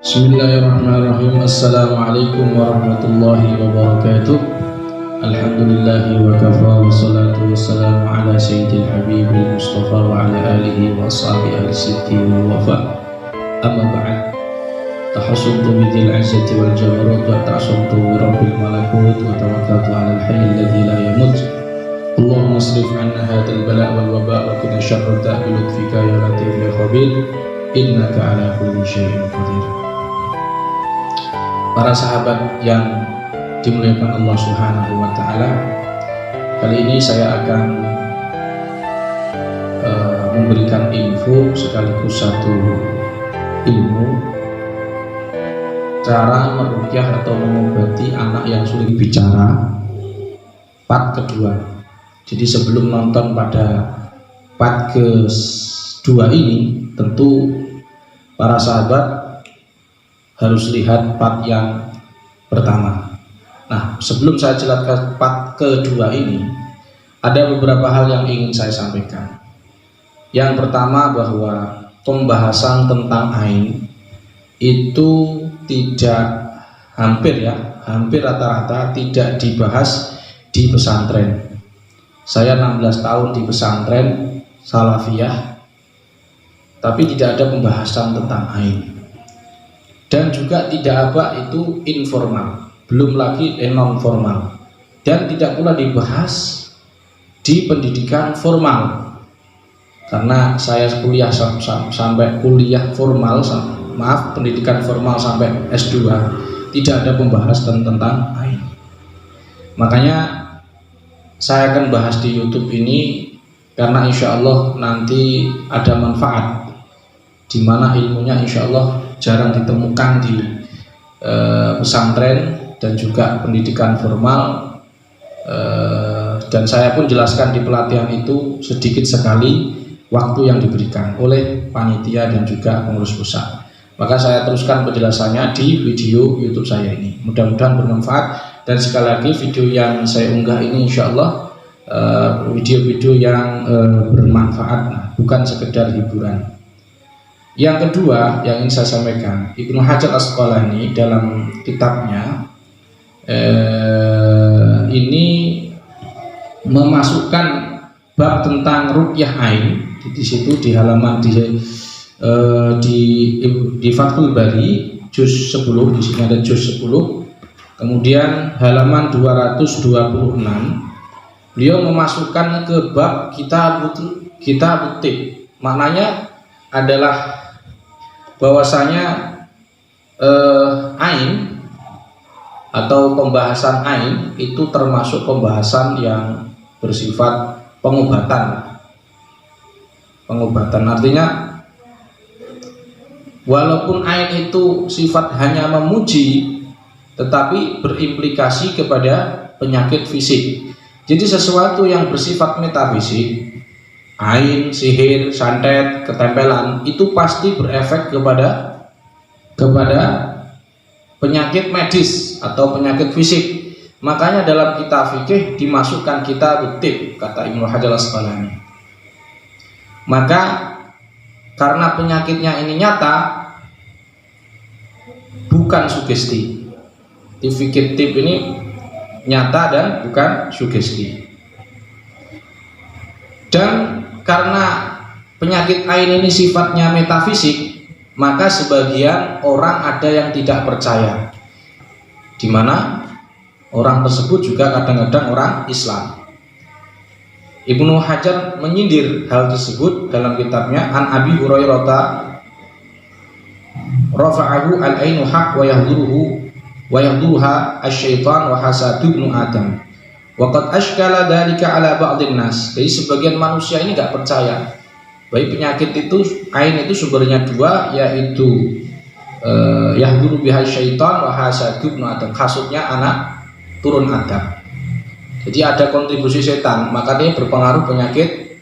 Bismillahirrahmanirrahim. Assalamualaikum warahmatullahi wabarakatuh. Alhamdulillahi wa kafa wa salatu wassalamu ala sayyidil habibil mustafa wa ala alihi wa ashabihi al-siddi wal wafa. Amma ba'd. Tahassuntu bidil izzati wal jabarut wa ta'assumtu bi rabbil malakut wa tawakkaltu ala al-hayy alladhi la yamut. Allahumma asrif 'anna hadzal bala' wal waba' wa qina syarra da'i bi lutfika ya latif ya khabir. Innaka ala kulli syai'in qadir. Para sahabat yang dimuliakan Allah Subhanahu wa Ta'ala, kali ini saya akan memberikan info sekaligus satu ilmu cara meruqyah atau mengobati anak yang sulit bicara part kedua. Jadi sebelum nonton pada part kedua ini, tentu para sahabat harus lihat part yang pertama. Nah, sebelum saya jelaskan part kedua ini, ada beberapa hal yang ingin saya sampaikan. Yang pertama, bahwa pembahasan tentang ain itu hampir rata-rata tidak dibahas di pesantren. Saya 16 tahun di pesantren Salafiyah, tapi tidak ada pembahasan tentang ain. Dan juga tidak itu informal, belum lagi non formal, dan tidak pula dibahas di pendidikan formal, karena saya kuliah sampai kuliah formal, pendidikan formal sampai S2, tidak ada pembahasan tentang ain. Makanya saya akan bahas di YouTube ini karena insya Allah nanti ada manfaat, di mana ilmunya insya Allah jarang ditemukan di pesantren dan juga pendidikan formal, dan saya pun jelaskan di pelatihan itu sedikit sekali waktu yang diberikan oleh panitia dan juga pengurus pusat. Maka saya teruskan penjelasannya di video YouTube saya ini. Mudah-mudahan bermanfaat, dan sekali lagi video yang saya unggah ini insya Allah video-video yang bermanfaat, bukan sekedar hiburan. Yang kedua yang ingin saya sampaikan, Ibnu Hajar Asqalani dalam kitabnya ini memasukkan bab tentang ruqyah ain. Di situ di halaman di Fathul Bari juz 10, di sini ada juz 10. Kemudian halaman 226 beliau memasukkan ke bab kitab tib. Maknanya adalah bahwasanya ain atau pembahasan ain itu termasuk pembahasan yang bersifat pengobatan. Artinya walaupun ain itu sifat hanya memuji, tetapi berimplikasi kepada penyakit fisik. Jadi sesuatu yang bersifat metafisik, ain, sihir, santet, ketempelan, itu pasti berefek kepada penyakit medis atau penyakit fisik. Makanya dalam kitab fikih dimasukkan kitab tib, kata Ibnu Hajar Asqalani. Maka karena penyakitnya ini nyata, bukan sugesti. Di fikih tib ini nyata dan bukan sugesti. Dan karena penyakit ain ini sifatnya metafisik, maka sebagian orang ada yang tidak percaya, di mana orang tersebut juga kadang-kadang orang Islam. Ibnu Hajar menyindir hal tersebut dalam kitabnya An Abi Hurairah rafa'ahu al-ainu haq wa yahduruha asy-syaitan wa hasadu ibnu Adam. Waqad ashkala dzalika ala ba'dhin nas. Jadi sebagian manusia ini enggak percaya bahwa penyakit itu ain itu sumbernya dua, yaitu yahduru biha syaitan wa hasadu ibnu Adam. Hasudnya anak turun Adam. Jadi ada kontribusi setan, maka dia berpengaruh penyakit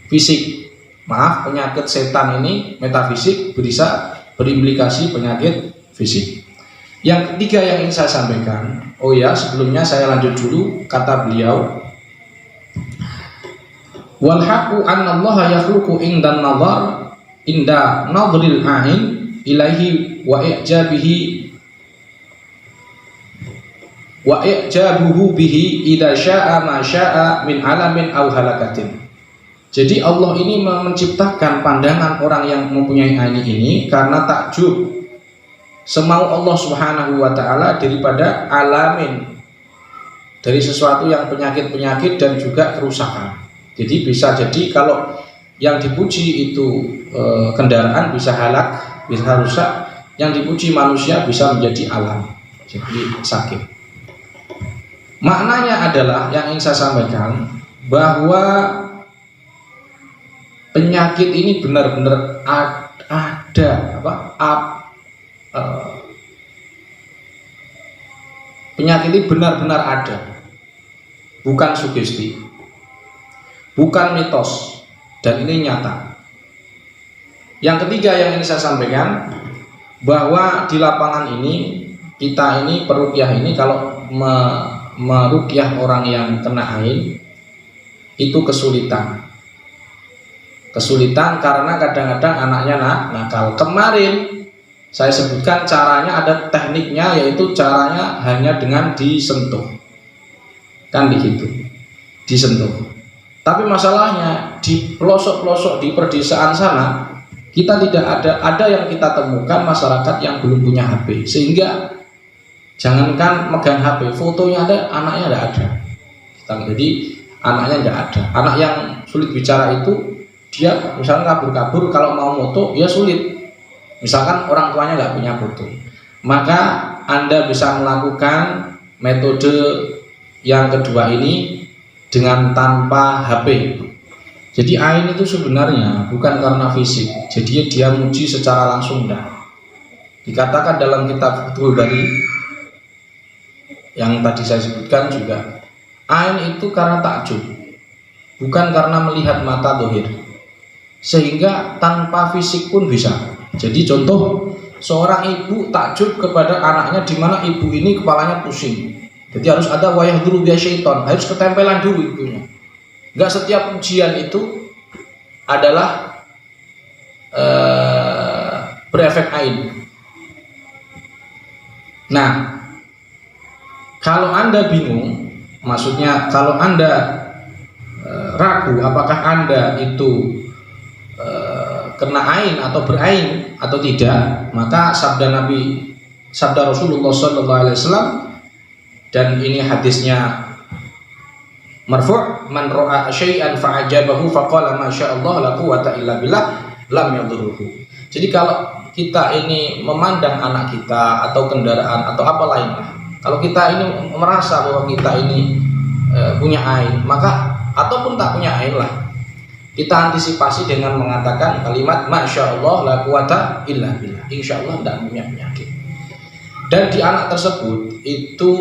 fisik. Penyakit setan ini metafisik bisa berimplikasi penyakit fisik. Yang ketiga yang ingin saya sampaikan, sebelumnya saya lanjut dulu kata beliau, wal haqqu anna Allah yakhluqu inda nadhril ain ilaihi wa i'jabuhu bihi idza syaa ma syaa min alamin aw halakatin. Jadi Allah ini menciptakan pandangan orang yang mempunyai ain ini karena takjub semau Allah Subhanahu wa taala daripada alamin, dari sesuatu yang penyakit-penyakit dan juga kerusakan. Jadi bisa jadi kalau yang dipuji itu kendaraan bisa halak, bisa rusak, yang dipuji manusia bisa menjadi alam, jadi sakit. Maknanya adalah yang ingin saya sampaikan bahwa penyakit ini benar-benar ada, penyakit ini benar-benar ada, bukan sugesti, bukan mitos, dan ini nyata. Yang ketiga yang ingin saya sampaikan bahwa di lapangan ini kita ini peruqyah ini kalau meruqyah orang yang kena ain itu kesulitan karena kadang-kadang anaknya nakal. Kemarin saya sebutkan caranya, ada tekniknya, yaitu caranya hanya dengan disentuh, kan begitu, disentuh. Tapi masalahnya di pelosok-pelosok di perdesaan sana kita tidak ada yang kita temukan masyarakat yang belum punya HP, sehingga jangankan megang HP, fotonya ada, anaknya tidak ada. Jadi anaknya tidak ada. Anak yang sulit bicara itu dia misalnya kabur-kabur, kalau mau foto ya sulit. Misalkan orang tuanya nggak punya foto, maka Anda bisa melakukan metode yang kedua ini dengan tanpa HP. Jadi ain itu sebenarnya bukan karena fisik, jadi dia muji secara langsung. Dikatakan dalam kitab Fathul Bari yang tadi saya sebutkan juga, ain itu karena takjub, bukan karena melihat mata dohir, sehingga tanpa fisik pun bisa. Jadi contoh, seorang ibu takjub kepada anaknya di mana ibu ini kepalanya pusing, jadi harus ada wayah dulu biasa syaiton, harus ketempelan dulu ibunya. Enggak setiap ujian itu adalah berefek ain. Nah, kalau Anda bingung, maksudnya kalau Anda ragu apakah Anda itu kena ain atau berain atau tidak, maka sabda Rasulullah SAW, dan ini hadisnya marfu', man ra'a syai'an fa'ajabahu faqala masyaallah la quwwata illa billah lam yadurruhu. Jadi kalau kita ini memandang anak kita atau kendaraan atau apa lainnya, kalau kita ini merasa bahwa kita ini punya ain, maka ataupun tak punya ain lah, kita antisipasi dengan mengatakan kalimat masyaallah la quwwata illa billah, insyaallah tidak punya penyakit. Dan di anak tersebut itu,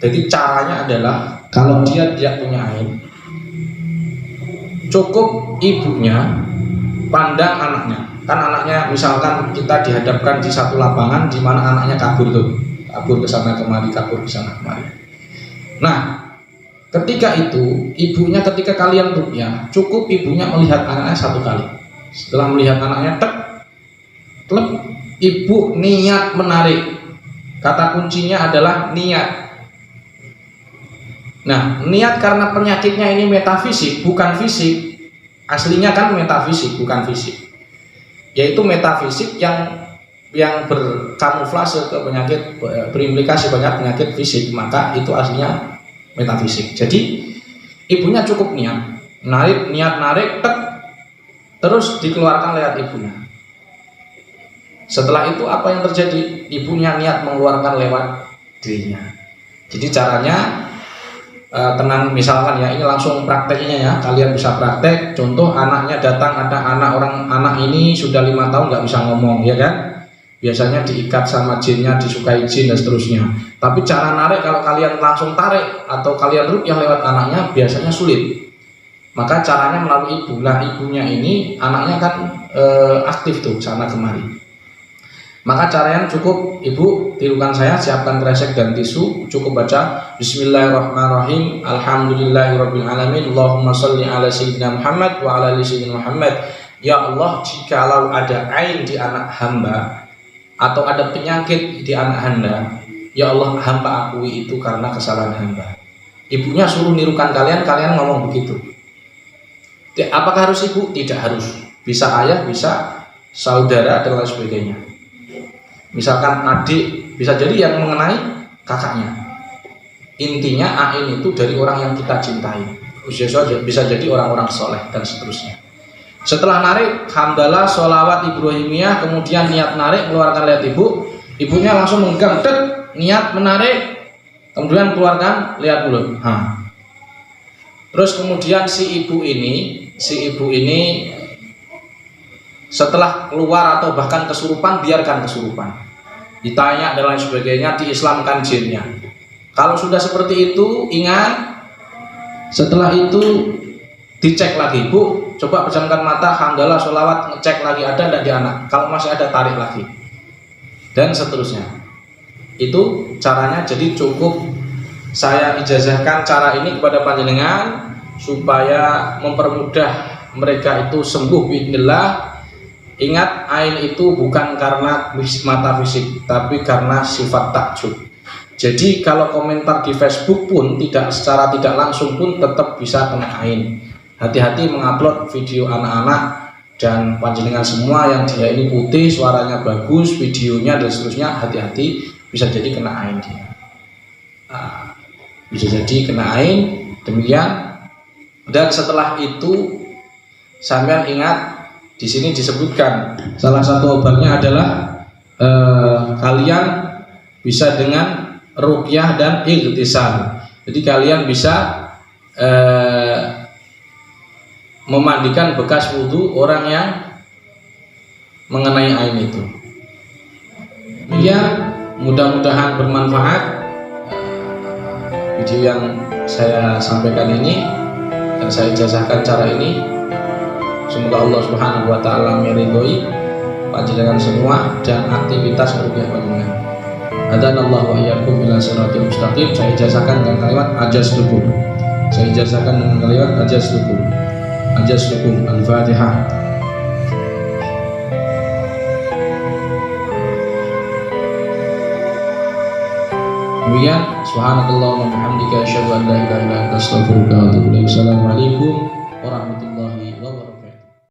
jadi caranya adalah kalau dia tidak punya ain, cukup ibunya pandang anaknya. Kan anaknya misalkan kita dihadapkan di satu lapangan di mana anaknya kabur ke sana kemari, kabur ke sana kemari. Nah, ketika itu ibunya, ketika kalian ruqyah, cukup ibunya melihat anaknya satu kali. Setelah melihat anaknya, klep, ibu niat menarik. Kata kuncinya adalah niat. Nah, niat karena penyakitnya ini metafisik, bukan fisik. Aslinya kan metafisik, bukan fisik. Yaitu metafisik yang berkamuflase ke penyakit, berimplikasi banyak penyakit fisik, maka itu aslinya metafisik. Jadi ibunya cukup niat narik, terus dikeluarkan lewat ibunya. Setelah itu apa yang terjadi? Ibunya niat mengeluarkan lewat dirinya. Jadi caranya tenang, misalkan ya, ini langsung prakteknya ya, kalian bisa praktek. Contoh, anaknya datang, ada anak ini sudah 5 tahun nggak bisa ngomong, ya kan? Biasanya diikat sama jinnya, disukai jin dan seterusnya. Tapi cara narik, kalau kalian langsung tarik atau kalian ruqyah lewat anaknya, biasanya sulit. Maka caranya melalui ibu. Nah, ibunya ini anaknya kan aktif tuh sana kemari. Maka caranya cukup ibu tirukan saya, siapkan kresek dan tisu, cukup baca Bismillahirrahmanirrahim, Alhamdulillahirabbil alamin, Allahumma shalli ala sayyidina Muhammad wa ala ali sayyidina Muhammad. Ya Allah, jikalau ada ain di anak hamba atau ada penyakit di anak hamba, ya Allah, hamba akui itu karena kesalahan hamba. Ibunya suruh nirukan kalian, kalian ngomong begitu. Apakah harus ibu? Tidak harus. Bisa ayah, bisa saudara dan lain sebagainya. Misalkan adik, bisa jadi yang mengenai kakaknya. Intinya ain itu dari orang yang kita cintai. Bisa jadi orang-orang soleh dan seterusnya. Setelah narik hamdalah sholawat ibrahimiyah, kemudian niat narik, keluarkan lihat ibu, ibunya langsung memegang, niat menarik, kemudian keluarkan lihat mulut. Terus kemudian si ibu ini setelah keluar atau bahkan kesurupan, biarkan kesurupan, ditanya dan lain sebagainya, diislamkan jinnya. Kalau sudah seperti itu, ingat, setelah itu dicek lagi, Bu, coba pejamkan mata, hamdalah sholawat, ngecek lagi ada tidak di anak. Kalau masih ada, tarik lagi, dan seterusnya. Itu caranya. Jadi cukup saya ijazahkan cara ini kepada panjenengan supaya mempermudah mereka itu sembuh biidznillah. Ingat, ain itu bukan karena mata fisik, tapi karena sifat takjub. Jadi kalau komentar di Facebook pun secara tidak langsung pun tetap bisa kena ain. Hati-hati mengupload video anak-anak dan panjenengan semua yang dia ini putih, suaranya bagus, videonya dan seterusnya, hati-hati, bisa jadi kena ain dia. Bisa jadi kena ain, demikian. Dan setelah itu sampean ingat, di sini disebutkan salah satu obatnya adalah kalian bisa dengan ruqyah dan ightisal. Jadi kalian bisa memandikan bekas wudhu orang yang mengenai ain itu. Ya, mudah-mudahan bermanfaat video yang saya sampaikan ini dan saya ijazahkan cara ini. Semoga Allah Subhanahu wa taala meridhoi panjenengan semua dan aktivitas ruqyah panjenengan. Hadanallahu wa iyyakum ila shiratal mustaqim. Saya ijazahkan dengan kalimat ajaztukum. Saya ijazahkan dengan kalimat ajaztukum. Ajaztukum al-Fatihah. Demikian, subhanakallahumma wa bihamdika asyhadu an la ilaha illa anta astaghfiruka wa atubu ilaik. Assalamualaikum warahmatullahi wabarakatuh.